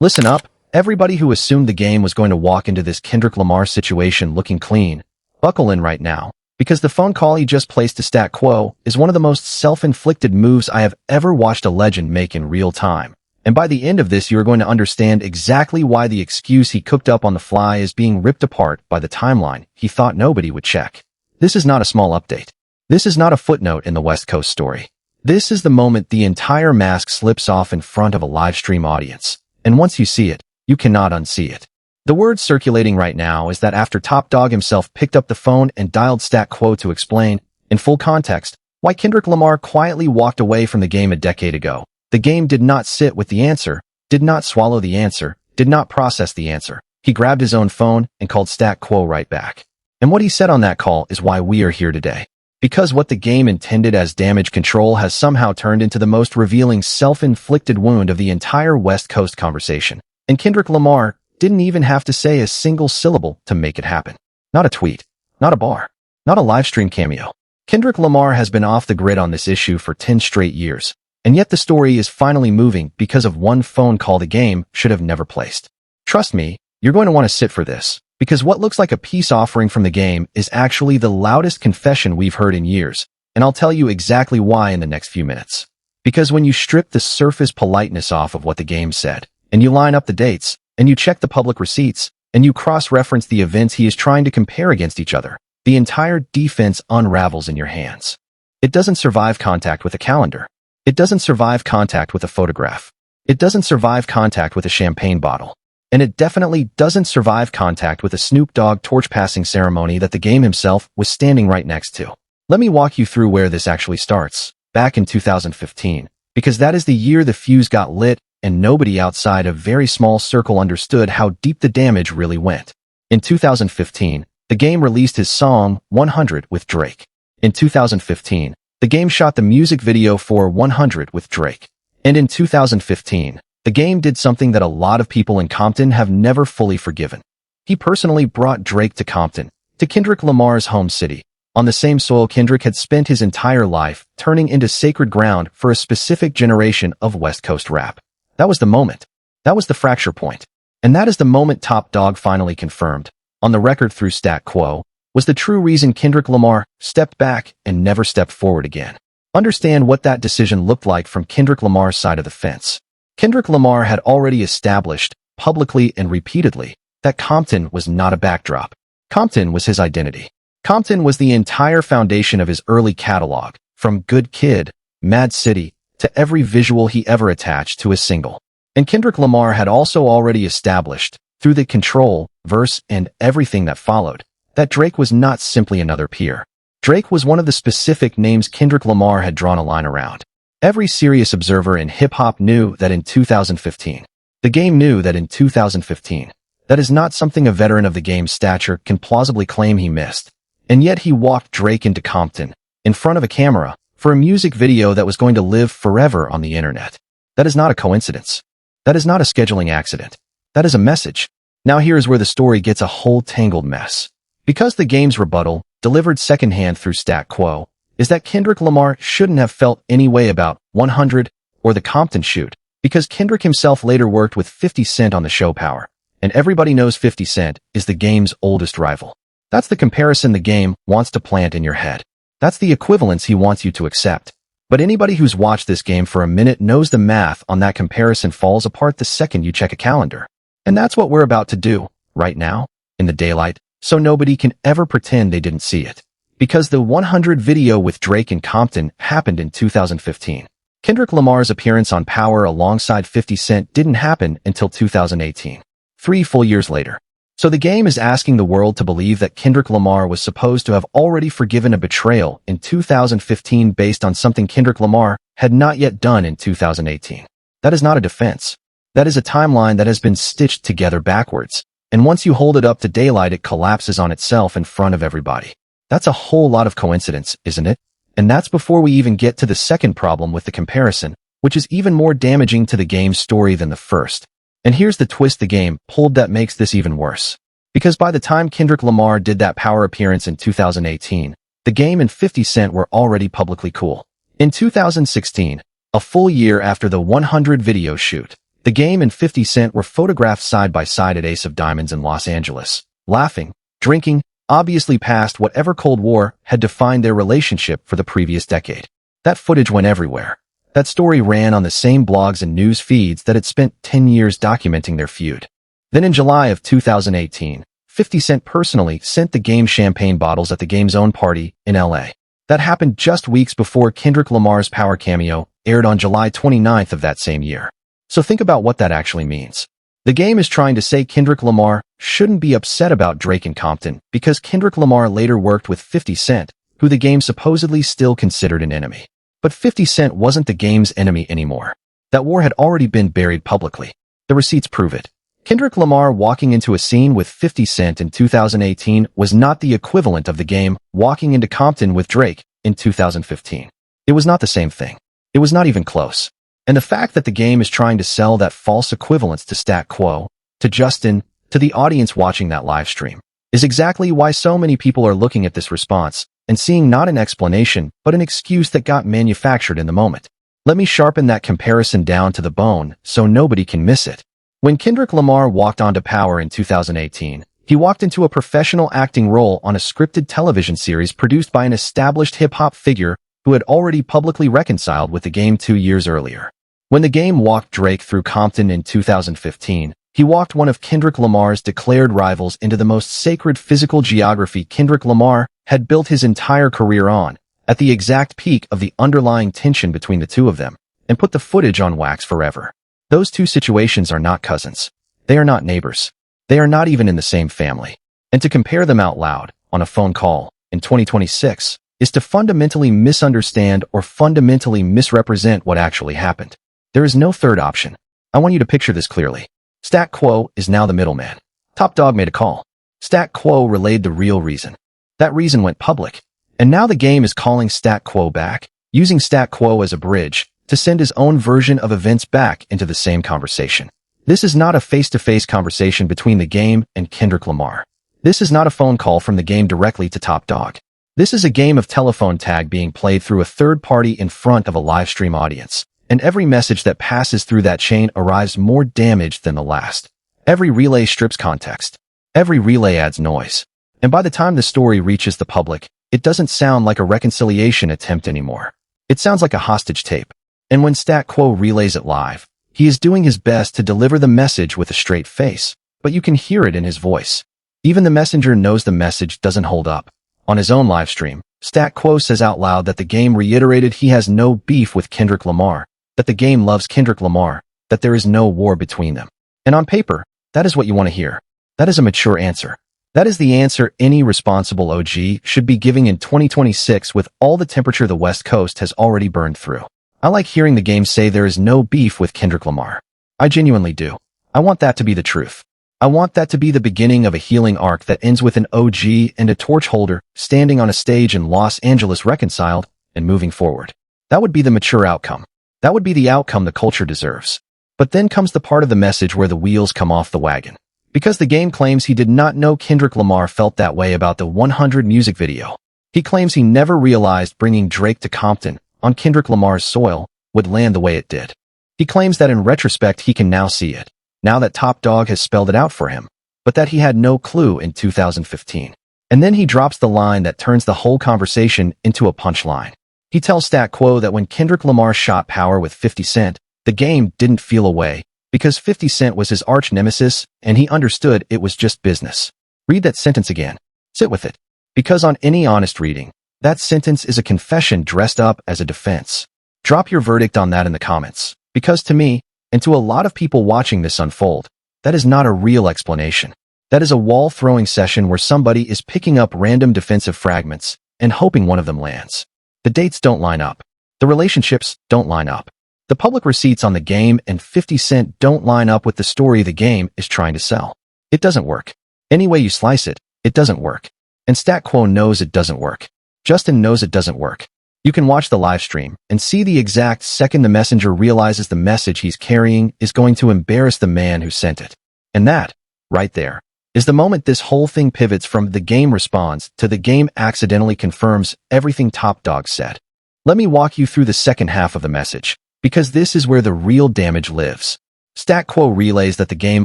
Listen up, everybody who assumed the game was going to walk into this Kendrick Lamar situation looking clean. Buckle in right now, because the phone call he just placed to Stat Quo is one of the most self-inflicted moves I have ever watched a legend make in real time. And by the end of this, you are going to understand exactly why the excuse he cooked up on the fly is being ripped apart by the timeline he thought nobody would check. This is not a small update. This is not a footnote in the West Coast story. This is the moment the entire mask slips off in front of a live stream audience. And once you see it, you cannot unsee it. The word circulating right now is that after Top Dawg himself picked up the phone and dialed Stat Quo to explain, in full context, why Kendrick Lamar quietly walked away from the game a decade ago. The game did not sit with the answer, did not swallow the answer, did not process the answer. He grabbed his own phone and called Stat Quo right back. And what he said on that call is why we are here today. Because what the game intended as damage control has somehow turned into the most revealing self-inflicted wound of the entire West Coast conversation. And Kendrick Lamar didn't even have to say a single syllable to make it happen. Not a tweet, not a bar, not a livestream cameo. Kendrick Lamar has been off the grid on this issue for 10 straight years. And yet the story is finally moving because of one phone call the game should have never placed. Trust me, you're going to want to sit for this. Because what looks like a peace offering from the game is actually the loudest confession we've heard in years, and I'll tell you exactly why in the next few minutes. Because when you strip the surface politeness off of what the game said, and you line up the dates, and you check the public receipts, and you cross-reference the events he is trying to compare against each other, the entire defense unravels in your hands. It doesn't survive contact with a calendar. It doesn't survive contact with a photograph. It doesn't survive contact with a champagne bottle. And it definitely doesn't survive contact with a Snoop Dogg torch-passing ceremony that the game himself was standing right next to. Let me walk you through where this actually starts, back in 2015, because that is the year the fuse got lit and nobody outside a very small circle understood how deep the damage really went. In 2015, the game released his song 100 with Drake. In 2015, the game shot the music video for 100 with Drake. And in 2015, the game did something that a lot of people in Compton have never fully forgiven. He personally brought Drake to Compton, to Kendrick Lamar's home city, on the same soil Kendrick had spent his entire life turning into sacred ground for a specific generation of West Coast rap. That was the moment. That was the fracture point. And that is the moment Top Dawg finally confirmed, on the record through Stat Quo, was the true reason Kendrick Lamar stepped back and never stepped forward again. Understand what that decision looked like from Kendrick Lamar's side of the fence. Kendrick Lamar had already established, publicly and repeatedly, that Compton was not a backdrop. Compton was his identity. Compton was the entire foundation of his early catalog, from Good Kid, Mad City, to every visual he ever attached to his single. And Kendrick Lamar had also already established, through the Control, verse, and everything that followed, that Drake was not simply another peer. Drake was one of the specific names Kendrick Lamar had drawn a line around. Every serious observer in hip-hop knew that in 2015. The game knew that in 2015. That is not something a veteran of the game's stature can plausibly claim he missed. And yet he walked Drake into Compton, in front of a camera, for a music video that was going to live forever on the internet. That is not a coincidence. That is not a scheduling accident. That is a message. Now here is where the story gets a whole tangled mess. Because the game's rebuttal, delivered secondhand through Stat Quo, is that Kendrick Lamar shouldn't have felt any way about 100 or the Compton shoot, because Kendrick himself later worked with 50 Cent on the show Power, and everybody knows 50 Cent is the game's oldest rival. That's the comparison the game wants to plant in your head. That's the equivalence he wants you to accept. But anybody who's watched this game for a minute knows the math on that comparison falls apart the second you check a calendar. And that's what we're about to do, right now, in the daylight, so nobody can ever pretend they didn't see it. Because the 100 video with Drake in Compton happened in 2015. Kendrick Lamar's appearance on Power alongside 50 Cent didn't happen until 2018. 3 full years later. So the game is asking the world to believe that Kendrick Lamar was supposed to have already forgiven a betrayal in 2015 based on something Kendrick Lamar had not yet done in 2018. That is not a defense. That is a timeline that has been stitched together backwards. And once you hold it up to daylight, it collapses on itself in front of everybody. That's a whole lot of coincidence, isn't it? And that's before we even get to the second problem with the comparison, which is even more damaging to the game's story than the first. And here's the twist the game pulled that makes this even worse. Because by the time Kendrick Lamar did that Power appearance in 2018, the game and 50 Cent were already publicly cool. In 2016, a full year after the 100 video shoot, The Game and 50 Cent were photographed side by side at Ace of Diamonds in Los Angeles, laughing, drinking, obviously past whatever Cold War had defined their relationship for the previous decade. That footage went everywhere. That story ran on the same blogs and news feeds that had spent 10 years documenting their feud. Then in July of 2018, 50 Cent personally sent the Game champagne bottles at the Game's own party in LA. That happened just weeks before Kendrick Lamar's Power cameo aired on July 29th of that same year. So think about what that actually means. The Game is trying to say Kendrick Lamar shouldn't be upset about Drake and Compton because Kendrick Lamar later worked with 50 Cent, who the Game supposedly still considered an enemy. But 50 Cent wasn't the Game's enemy anymore. That war had already been buried publicly. The receipts prove it. Kendrick Lamar walking into a scene with 50 Cent in 2018 was not the equivalent of the Game walking into Compton with Drake in 2015. It was not the same thing. It was not even close. And the fact that the Game is trying to sell that false equivalence to Stat Quo, to Justin, to the audience watching that live stream, is exactly why so many people are looking at this response and seeing not an explanation, but an excuse that got manufactured in the moment. Let me sharpen that comparison down to the bone so nobody can miss it. When Kendrick Lamar walked onto Power in 2018, he walked into a professional acting role on a scripted television series produced by an established hip-hop figure who had already publicly reconciled with the Game 2 years earlier. When the Game walked Drake through Compton in 2015, he walked one of Kendrick Lamar's declared rivals into the most sacred physical geography Kendrick Lamar had built his entire career on, at the exact peak of the underlying tension between the two of them, and put the footage on wax forever. Those two situations are not cousins. They are not neighbors. They are not even in the same family. And to compare them out loud, on a phone call, in 2026, is to fundamentally misunderstand or fundamentally misrepresent what actually happened. There is no third option. I want you to picture this clearly. Stat Quo is now the middleman. Top Dawg made a call. Stat Quo relayed the real reason. That reason went public. And now the Game is calling Stat Quo back, using Stat Quo as a bridge to send his own version of events back into the same conversation. This is not a face-to-face conversation between the Game and Kendrick Lamar. This is not a phone call from the Game directly to Top Dawg. This is a game of telephone tag being played through a third party in front of a live stream audience. And every message that passes through that chain arrives more damaged than the last. Every relay strips context. Every relay adds noise. And by the time the story reaches the public, it doesn't sound like a reconciliation attempt anymore. It sounds like a hostage tape. And when Stat Quo relays it live, he is doing his best to deliver the message with a straight face, but you can hear it in his voice. Even the messenger knows the message doesn't hold up. On his own live stream, Stat Quo says out loud that the Game reiterated he has no beef with Kendrick Lamar, that the Game loves Kendrick Lamar, that there is no war between them. And on paper, that is what you want to hear. That is a mature answer. That is the answer any responsible OG should be giving in 2026 with all the temperature the West Coast has already burned through. I like hearing the Game say there is no beef with Kendrick Lamar. I genuinely do. I want that to be the truth. I want that to be the beginning of a healing arc that ends with an OG and a torch holder standing on a stage in Los Angeles reconciled and moving forward. That would be the mature outcome. That would be the outcome the culture deserves. But then comes the part of the message where the wheels come off the wagon. Because the Game claims he did not know Kendrick Lamar felt that way about the 100 music video. He claims he never realized bringing Drake to Compton, on Kendrick Lamar's soil, would land the way it did. He claims that in retrospect he can now see it, now that Top Dawg has spelled it out for him, but that he had no clue in 2015. And then he drops the line that turns the whole conversation into a punchline. He tells Stat Quo that when Kendrick Lamar shot Power with 50 Cent, the Game didn't feel away, because 50 Cent was his arch nemesis, and he understood it was just business. Read that sentence again. Sit with it. Because on any honest reading, that sentence is a confession dressed up as a defense. Drop your verdict on that in the comments, because to me, and to a lot of people watching this unfold, that is not a real explanation. That is a wall-throwing session where somebody is picking up random defensive fragments and hoping one of them lands. The dates don't line up. The relationships don't line up. The public receipts on the Game and 50 Cent don't line up with the story the Game is trying to sell. It doesn't work. Any way you slice it, it doesn't work. And Stat Quo knows it doesn't work. Justin knows it doesn't work. You can watch the live stream and see the exact second the messenger realizes the message he's carrying is going to embarrass the man who sent it. And that, right there, is the moment this whole thing pivots from the Game responds to the Game accidentally confirms everything Top Dawg said. Let me walk you through the second half of the message, because this is where the real damage lives. Stat Quo relays that the game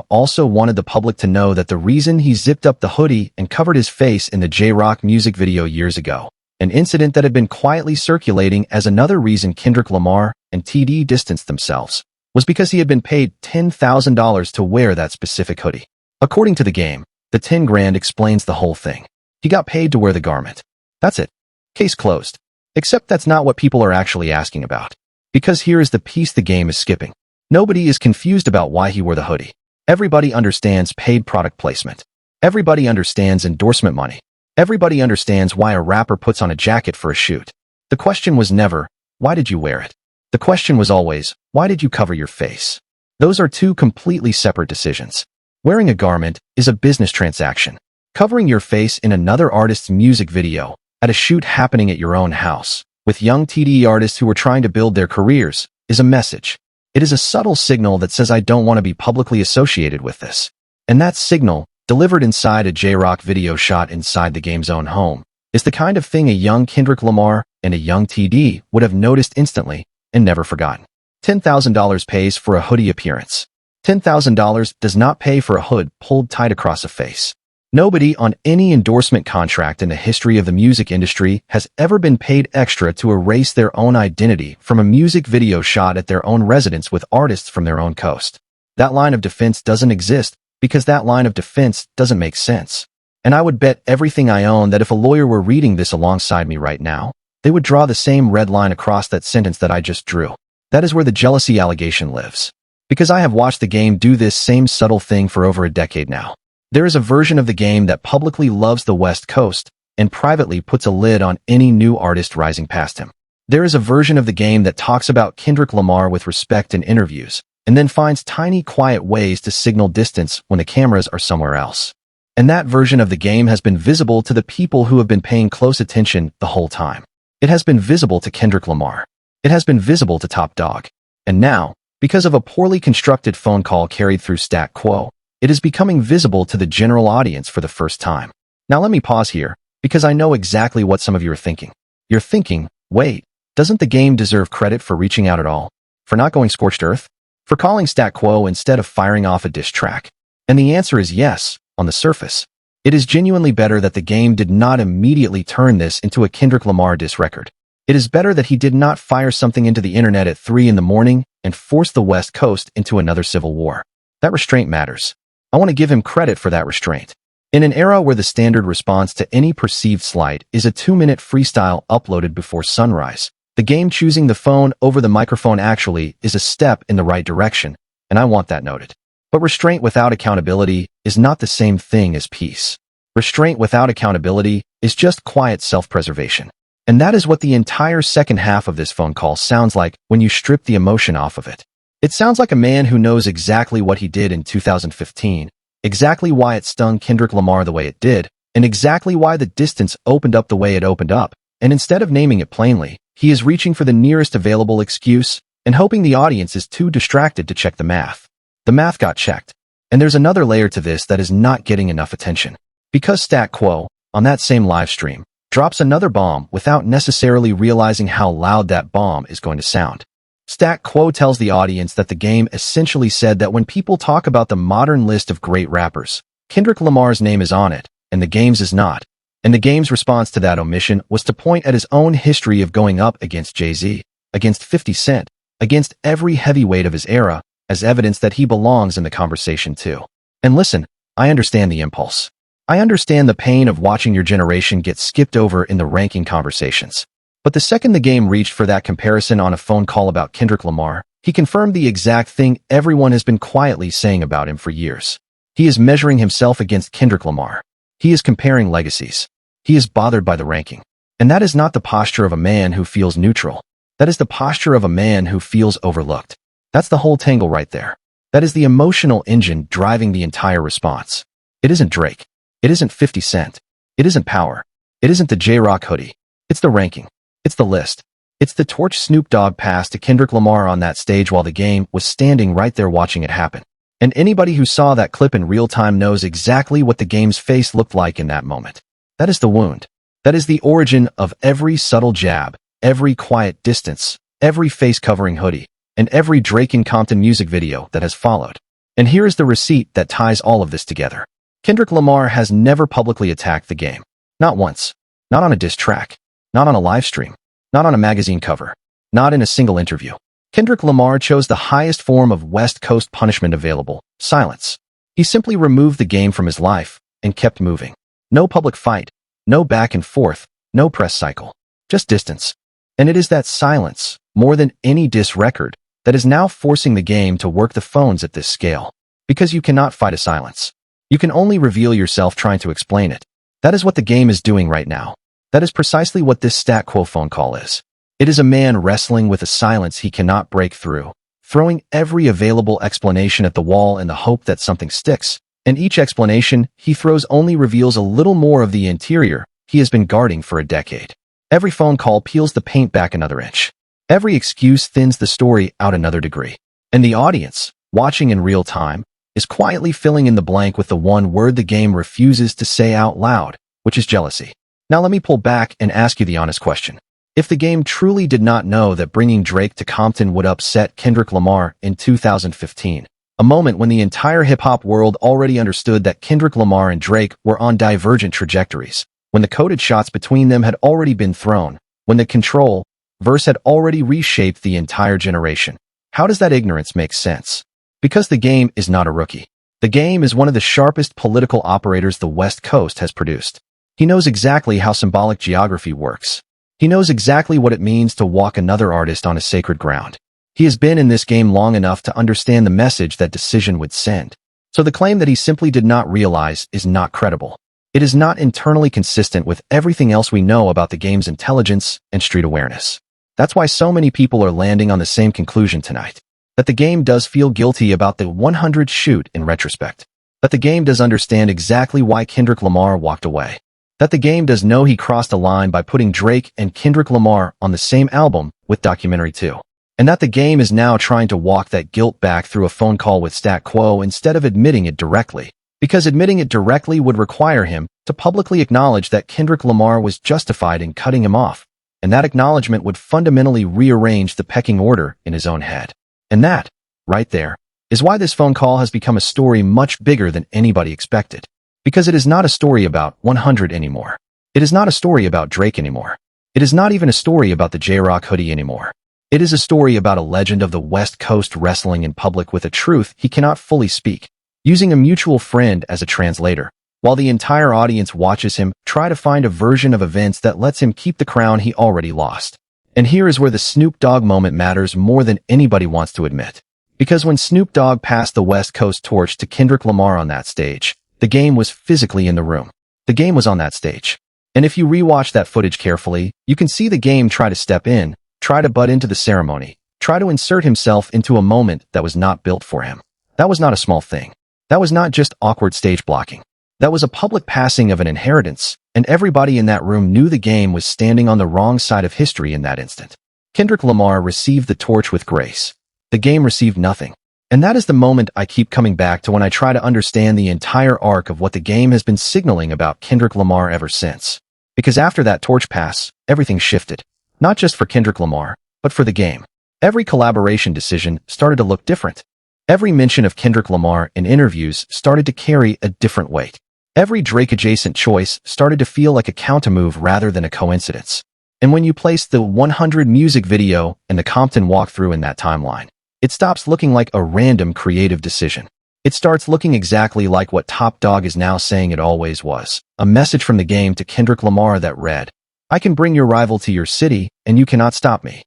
also wanted the public to know that the reason he zipped up the hoodie and covered his face in the JRock music video years ago, an incident that had been quietly circulating as another reason Kendrick Lamar and TD distanced themselves, was because he had been paid $10,000 to wear that specific hoodie. According to the game, the 10 grand explains the whole thing. He got paid to wear the garment. That's it. Case closed. Except that's not what people are actually asking about. Because here is the piece the game is skipping. Nobody is confused about why he wore the hoodie. Everybody understands paid product placement. Everybody understands endorsement money. Everybody understands why a rapper puts on a jacket for a shoot. The question was never, why did you wear it? The question was always, why did you cover your face? Those are two completely separate decisions. Wearing a garment is a business transaction. Covering your face in another artist's music video, at a shoot happening at your own house, with young TD artists who are trying to build their careers, is a message. It is a subtle signal that says I don't want to be publicly associated with this. And that signal, delivered inside a JRock video shot inside the game's own home, is the kind of thing a young Kendrick Lamar and a young TD would have noticed instantly and never forgotten. $10,000 pays for a hoodie appearance. $10,000 does not pay for a hood pulled tight across a face. Nobody on any endorsement contract in the history of the music industry has ever been paid extra to erase their own identity from a music video shot at their own residence with artists from their own coast. That line of defense doesn't exist because that line of defense doesn't make sense. And I would bet everything I own that if a lawyer were reading this alongside me right now, they would draw the same red line across that sentence that I just drew. That is where the jealousy allegation lives. Because I have watched the game do this same subtle thing for over a decade now. There is a version of the game that publicly loves the West Coast and privately puts a lid on any new artist rising past him. There is a version of the game that talks about Kendrick Lamar with respect in interviews and then finds tiny, quiet ways to signal distance when the cameras are somewhere else. And that version of the game has been visible to the people who have been paying close attention the whole time. It has been visible to Kendrick Lamar. It has been visible to Dawg. And now, because of a poorly constructed phone call carried through Stat Quo, it is becoming visible to the general audience for the first time. Now let me pause here, because I know exactly what some of you are thinking. You're thinking, wait, doesn't the game deserve credit for reaching out at all? For not going scorched earth? For calling Stat Quo instead of firing off a diss track? And the answer is yes, on the surface. It is genuinely better that the game did not immediately turn this into a Kendrick Lamar diss record. It is better that he did not fire something into the internet at 3 in the morning and force the West Coast into another civil war. That restraint matters. I want to give him credit for that restraint. In an era where the standard response to any perceived slight is a 2-minute freestyle uploaded before sunrise, the game choosing the phone over the microphone actually is a step in the right direction, and I want that noted. But restraint without accountability is not the same thing as peace. Restraint without accountability is just quiet self-preservation. And that is what the entire second half of this phone call sounds like when you strip the emotion off of it. It sounds like a man who knows exactly what he did in 2015, exactly why it stung Kendrick Lamar the way it did, and exactly why the distance opened up the way it opened up. And instead of naming it plainly, he is reaching for the nearest available excuse and hoping the audience is too distracted to check the math. The math got checked. And there's another layer to this that is not getting enough attention. Because Stat Quo, on that same live stream, drops another bomb without necessarily realizing how loud that bomb is going to sound. Stat Quo tells the audience that the game essentially said that when people talk about the modern list of great rappers, Kendrick Lamar's name is on it, and the game's is not. And the game's response to that omission was to point at his own history of going up against Jay-Z, against 50 Cent, against every heavyweight of his era, as evidence that he belongs in the conversation too. And listen, I understand the impulse. I understand the pain of watching your generation get skipped over in the ranking conversations. But the second the game reached for that comparison on a phone call about Kendrick Lamar, he confirmed the exact thing everyone has been quietly saying about him for years. He is measuring himself against Kendrick Lamar. He is comparing legacies. He is bothered by the ranking. And that is not the posture of a man who feels neutral. That is the posture of a man who feels overlooked. That's the whole tangle right there. That is the emotional engine driving the entire response. It isn't Drake. It isn't 50 Cent. It isn't Power. It isn't the JRock hoodie. It's the ranking. It's the list. It's the torch Snoop Dogg passed to Kendrick Lamar on that stage while the game was standing right there watching it happen. And anybody who saw that clip in real time knows exactly what the game's face looked like in that moment. That is the wound. That is the origin of every subtle jab, every quiet distance, every face-covering hoodie. and every Drake and Compton music video that has followed. And here is the receipt that ties all of this together. Kendrick Lamar has never publicly attacked the game. Not once. Not on a diss track. Not on a live stream. Not on a magazine cover. Not in a single interview. Kendrick Lamar chose the highest form of West Coast punishment available, silence. He simply removed the game from his life and kept moving. No public fight. No back and forth. No press cycle. Just distance. And it is that silence, more than any diss record, that is now forcing the game to work the phones at this scale. Because you cannot fight a silence. You can only reveal yourself trying to explain it. That is what the game is doing right now. That is precisely what this Stat Quo phone call is. It is a man wrestling with a silence he cannot break through, throwing every available explanation at the wall in the hope that something sticks. And each explanation he throws only reveals a little more of the interior he has been guarding for a decade. Every phone call peels the paint back another inch. Every excuse thins the story out another degree. And the audience, watching in real time, is quietly filling in the blank with the one word the game refuses to say out loud, which is jealousy. Now let me pull back and ask you the honest question. If the game truly did not know that bringing Drake to Compton would upset Kendrick Lamar in 2015, a moment when the entire hip-hop world already understood that Kendrick Lamar and Drake were on divergent trajectories, when the coded shots between them had already been thrown, when the control verse had already reshaped the entire generation. How does that ignorance make sense? Because the game is not a rookie. The game is one of the sharpest political operators the West Coast has produced. He knows exactly how symbolic geography works. He knows exactly what it means to walk another artist on a sacred ground. He has been in this game long enough to understand the message that decision would send. So the claim that he simply did not realize is not credible. It is not internally consistent with everything else we know about the game's intelligence and street awareness. That's why so many people are landing on the same conclusion tonight. That the game does feel guilty about the 100 shoot in retrospect. That the game does understand exactly why Kendrick Lamar walked away. That the game does know he crossed a line by putting Drake and Kendrick Lamar on the same album with Documentary 2. And that the game is now trying to walk that guilt back through a phone call with Stat Quo instead of admitting it directly. Because admitting it directly would require him to publicly acknowledge that Kendrick Lamar was justified in cutting him off. And that acknowledgement would fundamentally rearrange the pecking order in his own head. And that, right there, is why this phone call has become a story much bigger than anybody expected. Because it is not a story about 100 anymore. It is not a story about Drake anymore. It is not even a story about the JRock hoodie anymore. It is a story about a legend of the West Coast wrestling in public with a truth he cannot fully speak, using a mutual friend as a translator, while the entire audience watches him try to find a version of events that lets him keep the crown he already lost. And here is where the Snoop Dogg moment matters more than anybody wants to admit. Because when Snoop Dogg passed the West Coast torch to Kendrick Lamar on that stage, the game was physically in the room. The game was on that stage. And if you rewatch that footage carefully, you can see the game try to step in, try to butt into the ceremony, try to insert himself into a moment that was not built for him. That was not a small thing. That was not just awkward stage blocking. That was a public passing of an inheritance, and everybody in that room knew the game was standing on the wrong side of history in that instant. Kendrick Lamar received the torch with grace. The game received nothing. And that is the moment I keep coming back to when I try to understand the entire arc of what the game has been signaling about Kendrick Lamar ever since. Because after that torch pass, everything shifted. Not just for Kendrick Lamar, but for the game. Every collaboration decision started to look different. Every mention of Kendrick Lamar in interviews started to carry a different weight. Every Drake-adjacent choice started to feel like a countermove rather than a coincidence. And when you place the 100 music video and the Compton walkthrough in that timeline, it stops looking like a random creative decision. It starts looking exactly like what Top Dawg is now saying it always was. A message from the game to Kendrick Lamar that read, "I can bring your rival to your city, and you cannot stop me."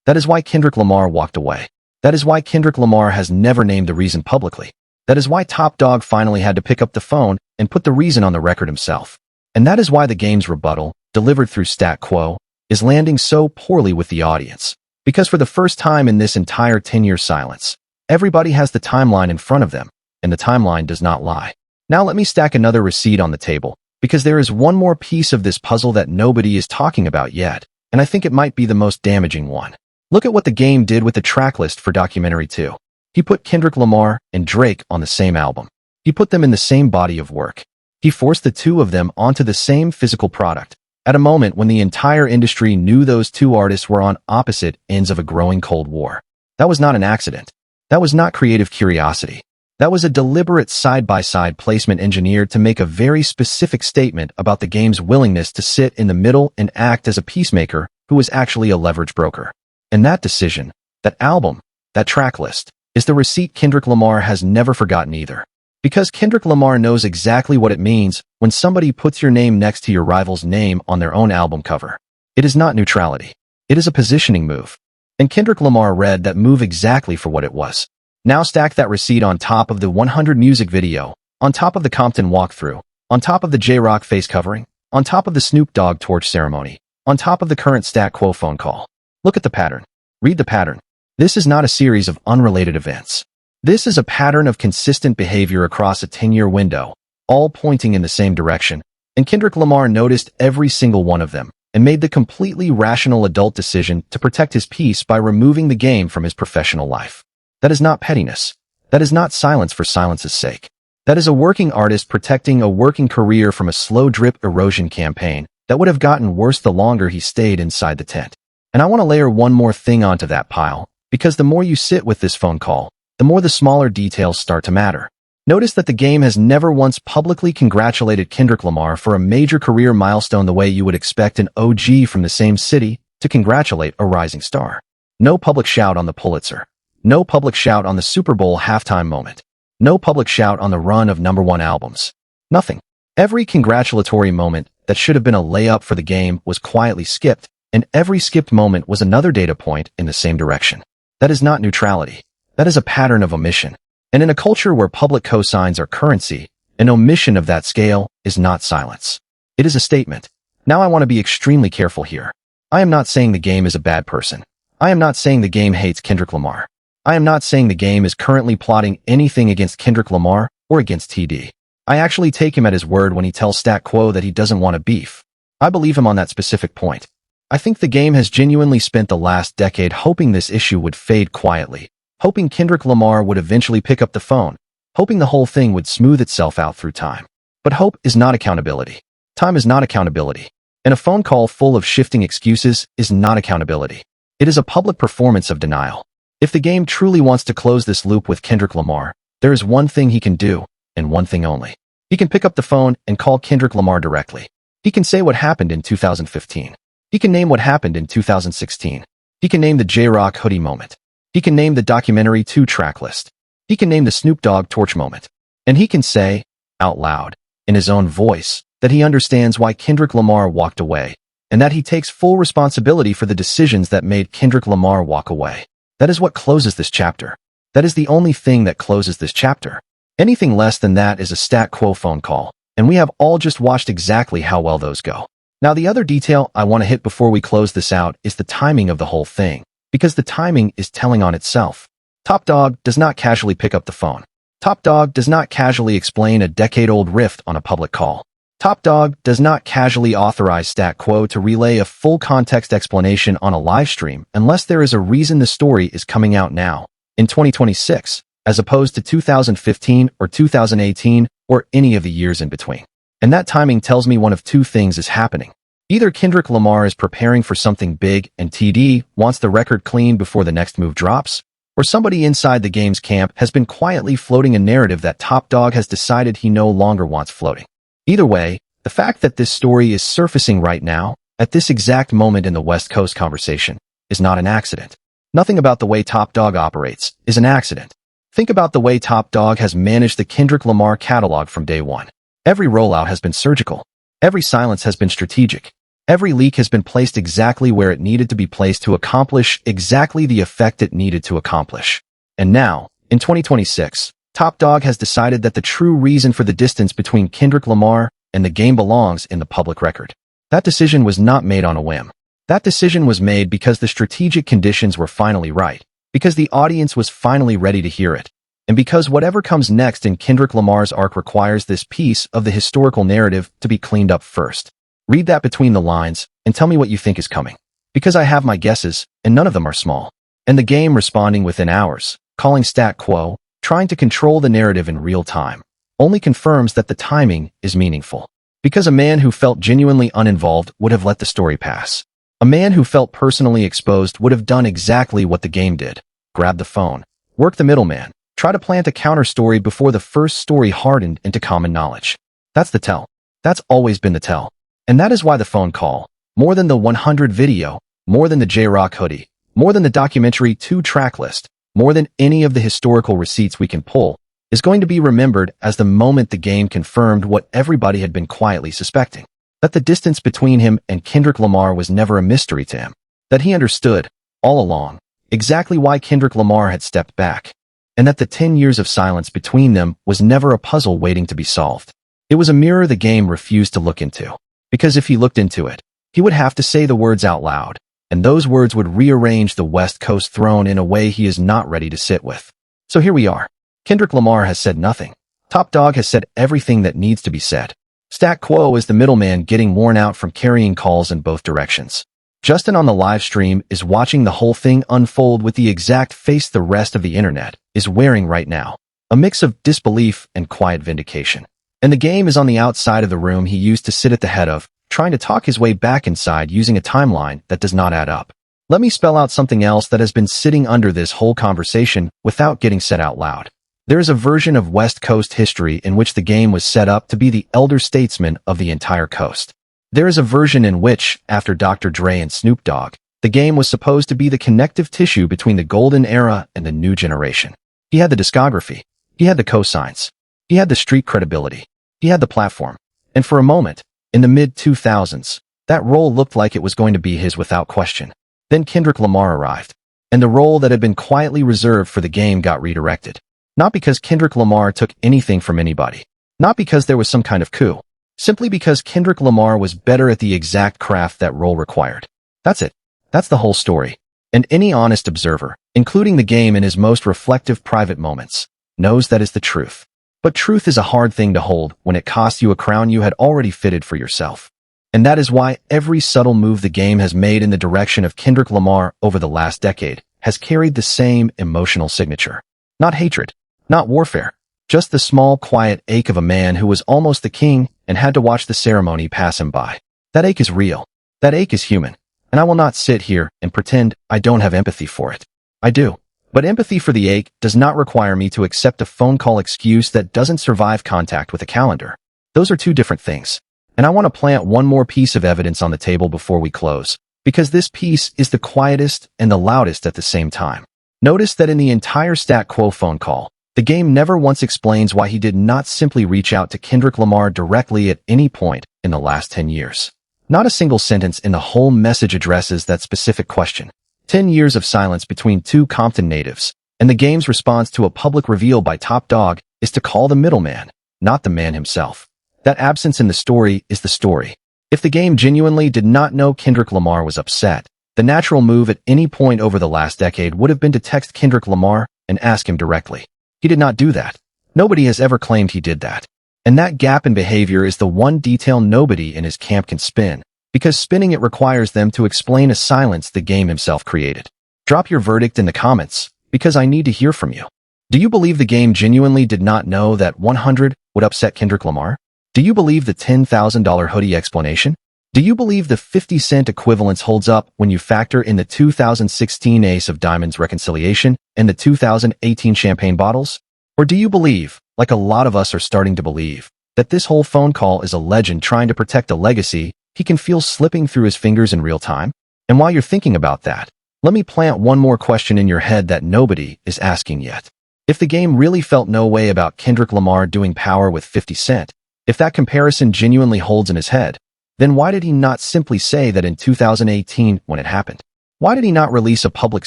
That is why Kendrick Lamar walked away. That is why Kendrick Lamar has never named the reason publicly. That is why Top Dawg finally had to pick up the phone and put the reason on the record himself. And that is why the game's rebuttal, delivered through Stat Quo, is landing so poorly with the audience. Because for the first time in this entire 10-year silence, everybody has the timeline in front of them, and the timeline does not lie. Now let me stack another receipt on the table, because there is one more piece of this puzzle that nobody is talking about yet, and I think it might be the most damaging one. Look at what the game did with the track list for Documentary 2. He put Kendrick Lamar and Drake on the same album. He put them in the same body of work. He forced the two of them onto the same physical product, at a moment when the entire industry knew those two artists were on opposite ends of a growing Cold War. That was not an accident. That was not creative curiosity. That was a deliberate side-by-side placement engineered to make a very specific statement about the game's willingness to sit in the middle and act as a peacemaker who was actually a leverage broker. And that decision, that album, that track list, is the receipt Kendrick Lamar has never forgotten either. Because Kendrick Lamar knows exactly what it means when somebody puts your name next to your rival's name on their own album cover. It is not neutrality. It is a positioning move. And Kendrick Lamar read that move exactly for what it was. Now stack that receipt on top of the 100 music video, on top of the Compton walkthrough, on top of the JRock face covering, on top of the Snoop Dogg torch ceremony, on top of the current Stat Quo phone call. Look at the pattern. Read the pattern. This is not a series of unrelated events. This is a pattern of consistent behavior across a 10-year window, all pointing in the same direction, and Kendrick Lamar noticed every single one of them and made the completely rational adult decision to protect his peace by removing the game from his professional life. That is not pettiness. That is not silence for silence's sake. That is a working artist protecting a working career from a slow drip erosion campaign that would have gotten worse the longer he stayed inside the tent. And I want to layer one more thing onto that pile, because the more you sit with this phone call, the more the smaller details start to matter. Notice that the game has never once publicly congratulated Kendrick Lamar for a major career milestone the way you would expect an OG from the same city to congratulate a rising star. No public shout on the Pulitzer. No public shout on the Super Bowl halftime moment. No public shout on the run of #1 albums. Nothing. Every congratulatory moment that should have been a layup for the game was quietly skipped, and every skipped moment was another data point in the same direction. That is not neutrality. That is a pattern of omission. And in a culture where public cosigns are currency, an omission of that scale is not silence. It is a statement. Now I want to be extremely careful here. I am not saying the game is a bad person. I am not saying the game hates Kendrick Lamar. I am not saying the game is currently plotting anything against Kendrick Lamar or against TD. I actually take him at his word when he tells Stat Quo that he doesn't want a beef. I believe him on that specific point. I think the game has genuinely spent the last decade hoping this issue would fade quietly, hoping Kendrick Lamar would eventually pick up the phone, hoping the whole thing would smooth itself out through time. But hope is not accountability. Time is not accountability. And a phone call full of shifting excuses is not accountability. It is a public performance of denial. If the game truly wants to close this loop with Kendrick Lamar, there is one thing he can do, and one thing only. He can pick up the phone and call Kendrick Lamar directly. He can say what happened in 2015. He can name what happened in 2016. He can name the JRock hoodie moment. He can name the documentary 2 track list. He can name the Snoop Dogg torch moment. And he can say, out loud, in his own voice, that he understands why Kendrick Lamar walked away, and that he takes full responsibility for the decisions that made Kendrick Lamar walk away. That is what closes this chapter. That is the only thing that closes this chapter. Anything less than that is a Stat Quo phone call, and we have all just watched exactly how well those go. Now, the other detail I want to hit before we close this out is the timing of the whole thing, because the timing is telling on itself. Top Dawg does not casually pick up the phone. Top Dawg does not casually explain a decade-old rift on a public call. Top Dawg does not casually authorize Stat Quo to relay a full context explanation on a live stream unless there is a reason the story is coming out now, in 2026, as opposed to 2015 or 2018 or any of the years in between. And that timing tells me one of two things is happening. Either Kendrick Lamar is preparing for something big and TD wants the record clean before the next move drops, or somebody inside the game's camp has been quietly floating a narrative that Top Dawg has decided he no longer wants floating. Either way, the fact that this story is surfacing right now, at this exact moment in the West Coast conversation, is not an accident. Nothing about the way Top Dawg operates is an accident. Think about the way Top Dawg has managed the Kendrick Lamar catalog from day one. Every rollout has been surgical. Every silence has been strategic. Every leak has been placed exactly where it needed to be placed to accomplish exactly the effect it needed to accomplish. And now, in 2026, Top Dawg has decided that the true reason for the distance between Kendrick Lamar and the game belongs in the public record. That decision was not made on a whim. That decision was made because the strategic conditions were finally right, because the audience was finally ready to hear it, and because whatever comes next in Kendrick Lamar's arc requires this piece of the historical narrative to be cleaned up first. Read that between the lines and tell me what you think is coming. Because I have my guesses, and none of them are small. And the game responding within hours, calling Stat Quo, trying to control the narrative in real time, only confirms that the timing is meaningful. Because a man who felt genuinely uninvolved would have let the story pass. A man who felt personally exposed would have done exactly what the game did, grab the phone, work the middleman, try to plant a counter story before the first story hardened into common knowledge. That's the tell. That's always been the tell. And that is why the phone call, more than the 100 video, more than the JRock hoodie, more than the documentary 2-track list, more than any of the historical receipts we can pull, is going to be remembered as the moment the game confirmed what everybody had been quietly suspecting. That the distance between him and Kendrick Lamar was never a mystery to him. That he understood, all along, exactly why Kendrick Lamar had stepped back. And that the 10 years of silence between them was never a puzzle waiting to be solved. It was a mirror the game refused to look into. Because if he looked into it, he would have to say the words out loud, and those words would rearrange the West Coast throne in a way he is not ready to sit with. So here we are. Kendrick Lamar has said nothing. Top Dawg has said everything that needs to be said. Stat Quo is the middleman getting worn out from carrying calls in both directions. Justin on the live stream is watching the whole thing unfold with the exact face the rest of the internet is wearing right now. A mix of disbelief and quiet vindication. And the game is on the outside of the room he used to sit at the head of, trying to talk his way back inside using a timeline that does not add up. Let me spell out something else that has been sitting under this whole conversation without getting said out loud. There is a version of West Coast history in which the game was set up to be the elder statesman of the entire coast. There is a version in which, after Dr. Dre and Snoop Dogg, the game was supposed to be the connective tissue between the golden era and the new generation. He had the discography. He had the cosigns. He had the street credibility. He had the platform. And for a moment, in the mid-2000s, that role looked like it was going to be his without question. Then Kendrick Lamar arrived, and the role that had been quietly reserved for the game got redirected. Not because Kendrick Lamar took anything from anybody. Not because there was some kind of coup. Simply because Kendrick Lamar was better at the exact craft that role required. That's it. That's the whole story. And any honest observer, including the game in his most reflective private moments, knows that is the truth. But truth is a hard thing to hold when it costs you a crown you had already fitted for yourself. And that is why every subtle move the game has made in the direction of Kendrick Lamar over the last decade has carried the same emotional signature. Not hatred. Not warfare. Just the small, quiet ache of a man who was almost the king and had to watch the ceremony pass him by. That ache is real. That ache is human. And I will not sit here and pretend I don't have empathy for it. I do. But empathy for the ache does not require me to accept a phone call excuse that doesn't survive contact with a calendar. Those are two different things. And I want to plant one more piece of evidence on the table before we close, because this piece is the quietest and the loudest at the same time. Notice that in the entire Stat Quo phone call, the game never once explains why he did not simply reach out to Kendrick Lamar directly at any point in the last 10 years. Not a single sentence in the whole message addresses that specific question. 10 years of silence between two Compton natives, and the game's response to a public reveal by Top Dawg is to call the middleman, not the man himself. That absence in the story is the story. If the game genuinely did not know Kendrick Lamar was upset, the natural move at any point over the last decade would have been to text Kendrick Lamar and ask him directly. He did not do that. Nobody has ever claimed he did that. And that gap in behavior is the one detail nobody in his camp can spin, because spinning it requires them to explain a silence the game himself created. Drop your verdict in the comments, because I need to hear from you. Do you believe the game genuinely did not know that 100 would upset Kendrick Lamar? Do you believe the $10,000 hoodie explanation? Do you believe the 50-cent equivalence holds up when you factor in the 2016 Ace of Diamonds reconciliation and the 2018 champagne bottles? Or do you believe, like a lot of us are starting to believe, that this whole phone call is a legend trying to protect a legacy he can feel slipping through his fingers in real time? And while you're thinking about that, let me plant one more question in your head that nobody is asking yet. If the game really felt no way about Kendrick Lamar doing power with 50 Cent, if that comparison genuinely holds in his head, then why did he not simply say that in 2018 when it happened? Why did he not release a public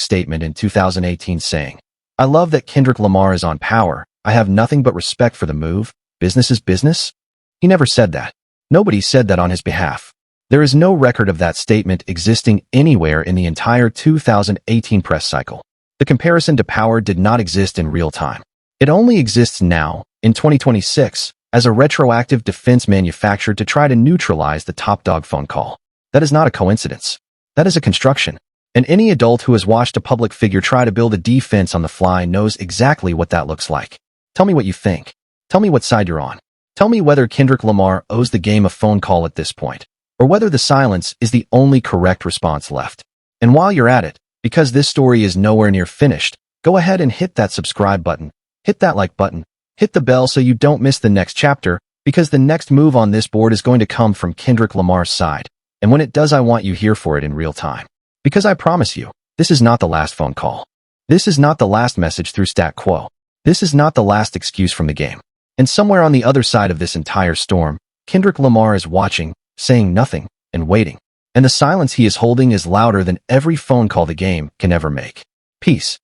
statement in 2018 saying, "I love that Kendrick Lamar is on power. I have nothing but respect for the move. Business is business"? He never said that. Nobody said that on his behalf. There is no record of that statement existing anywhere in the entire 2018 press cycle. The comparison to power did not exist in real time. It only exists now, in 2026, as a retroactive defense manufactured to try to neutralize the Top Dawg phone call. That is not a coincidence. That is a construction. And any adult who has watched a public figure try to build a defense on the fly knows exactly what that looks like. Tell me what you think. Tell me what side you're on. Tell me whether Kendrick Lamar owes the game a phone call at this point, or whether the silence is the only correct response left. And while you're at it, because this story is nowhere near finished, go ahead and hit that subscribe button, hit that like button, hit the bell so you don't miss the next chapter, because the next move on this board is going to come from Kendrick Lamar's side. And when it does, I want you here for it in real time. Because I promise you, this is not the last phone call. This is not the last message through Stat Quo. This is not the last excuse from the game. And somewhere on the other side of this entire storm, Kendrick Lamar is watching, saying nothing, and waiting. And the silence he is holding is louder than every phone call the game can ever make. Peace.